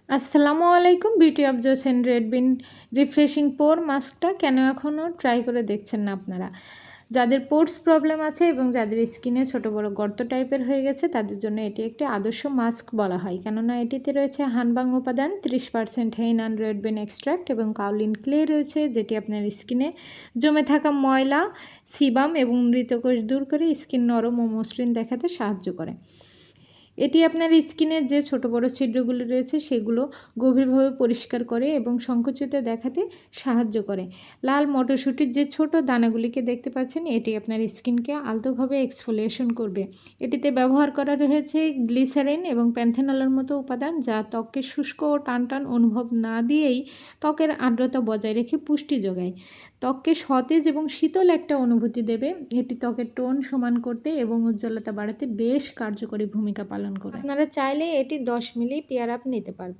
আসসালামু আলাইকুম। Beauty of Joseon red bean refreshing pore মাস্কটা কেন এখনও ট্রাই করে দেখছেন না আপনারা? যাদের পোর্স প্রবলেম আছে এবং যাদের স্কিনে ছোট বড় গর্ত টাইপের হয়ে গেছে তাদের জন্য এটি একটি আদর্শ মাস্ক বলা হয়, কেননা এটিতে রয়েছে হানবাং উপাদান 30% হেইন অ্যান্ড রেড বিন এক্সট্র্যাক্ট এবং কাউলিন ক্লে রয়েছে, যেটি আপনার স্কিনে জমে থাকা ময়লা, সিবাম এবং মৃতকোষ দূর করে স্কিন নরম ও মসৃণ দেখাতে সাহায্য করে। এটি আপনার স্কিনের যে ছোট বড় ছিদ্রগুলো রয়েছে সেগুলো গভীরভাবে পরিষ্কার করে এবং সংকুচিত দেখাতে সাহায্য করে। লাল মটরশুঁটির যে ছোট দানাগুলিকে দেখতে পাচ্ছেন, এটি আপনার স্কিনকে আলতোভাবে এক্সফোলিয়েশন করবে। এটিতে ব্যবহার করা রয়েছে গ্লিসারিন এবং প্যান্থেনলের মতো উপাদান, যা ত্বককে শুষ্ক ও টানটান অনুভব না দিয়েই ত্বকের আর্দ্রতা বজায় রেখে পুষ্টি যোগায়। ত্বককে সতেজ এবং শীতল একটা অনুভূতি দেবে। এটি ত্বকের টোন সমান করতে এবং উজ্জ্বলতা বাড়াতে বেশ কার্যকরী ভূমিকা পালন করে। আপনারা চাইলে এটি 10 মিলি পেয়ার আপ নিতে পারবেন।